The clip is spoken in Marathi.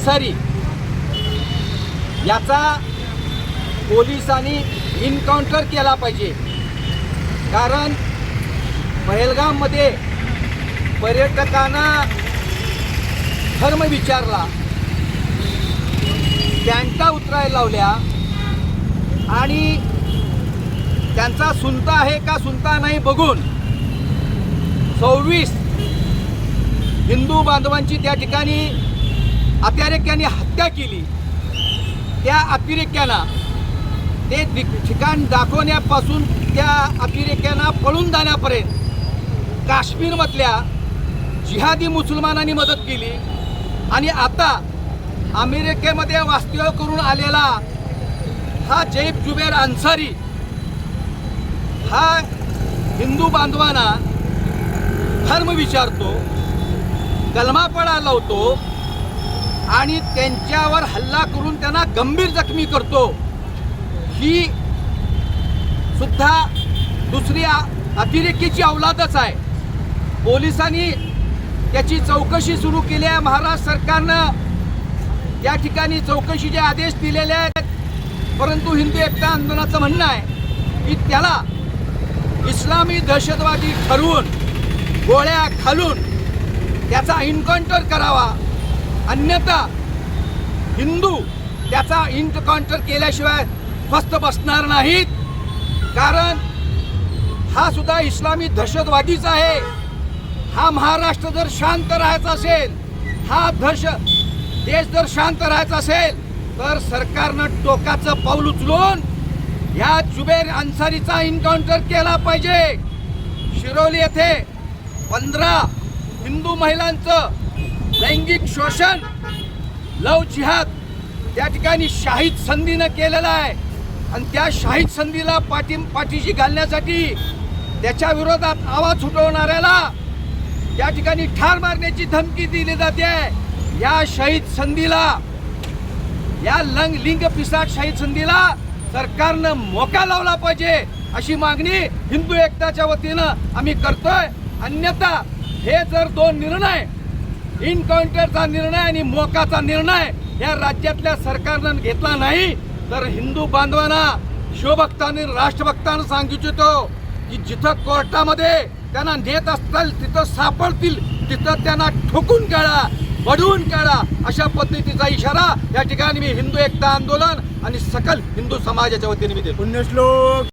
अन्सारी याचा पोलिसांनी इन्काउंटर केला पाहिजे। कारण पहलगाममध्ये पर्यटकांना धर्म विचारला, टँटा उतरायला लावल्या आणि त्यांचा सुनता आहे का सुनता नाही बघून 26 हिंदू बांधवांची त्या ठिकाणी अतिरेक्यांनी हत्या केली। त्या अतिरेक्यांना ते ठिकाण दाखवण्यापासून त्या अतिरेक्यांना पळून जाण्यापर्यंत काश्मीरमधल्या जिहादी मुसलमानांनी मदत केली आणि आता अमेरिकेमध्ये वास्तव्य करून आलेला हा जैब जुबेर अन्सारी हा हिंदू बांधवांना धर्म विचारतो, कलमा पळा लावतो आणि त्यांच्यावर हल्ला करून त्यांना गंभीर जखमी करतो। ही सुद्धा दुसरी अतिरेकीची अवलादच आहे। पोलिसांनी त्याची चौकशी सुरू केली आहे। महाराष्ट्र सरकारनं या ठिकाणी चौकशीचे आदेश दिलेले आहेत, परंतु हिंदू एकता आंदोलनाचं म्हणणं आहे की त्याला इस्लामी दहशतवादी ठरवून गोळ्या घालून त्याचा एन्काउंटर करावा, अन्यथा हिंदू त्याचा एन्काउंटर केल्याशिवाय स्वस्थ बसणार नाहीत। कारण हा सुद्धा इस्लामी दहशतवादीच आहे। हा महाराष्ट्र जर शांत राहायचा असेल, हा देश जर शांत राहायचा असेल तर सरकारनं टोकाचं पाऊल उचलून या जुबेर अन्सारीचा एन्काउंटर केला पाहिजे। शिरोली येथे 15 हिंदू महिलांचं लैंगिक शोषण, लव जिहाद त्या ठिकाणी शाहीद संधीनं केलेलं आहे आणि त्या शाहीद संधीला पाठीशी घालण्यासाठी त्याच्या विरोधात आवाज उठवणाऱ्याला त्या ठिकाणी ठार मारण्याची धमकी दिली जाते। या शहीद संधीला, या लिंग पिसाट शहीद संधीला सरकारनं मोका लावला पाहिजे अशी मागणी हिंदू एकताच्या वतीनं आम्ही करतोय। अन्यथा हे जर दोन निर्णय, एन्काउंटरचा निर्णय आणि मोकाचा निर्णय या राज्यातल्या सरकारनं घेतला नाही तर हिंदू बांधवांना, शिवभक्तांनी, राष्ट्रभक्तांना सांगू इच्छितो की जिथं कोर्टामध्ये त्यांना नेत असतील तिथं सापडतील तिथं त्यांना ठोकून काढा, वडवून काढा, अशा पद्धतीचा इशारा या ठिकाणी मी हिंदू एकता आंदोलन आणि सकल हिंदू समाजाच्या वतीने मी देतो। पुण्यश्लोक।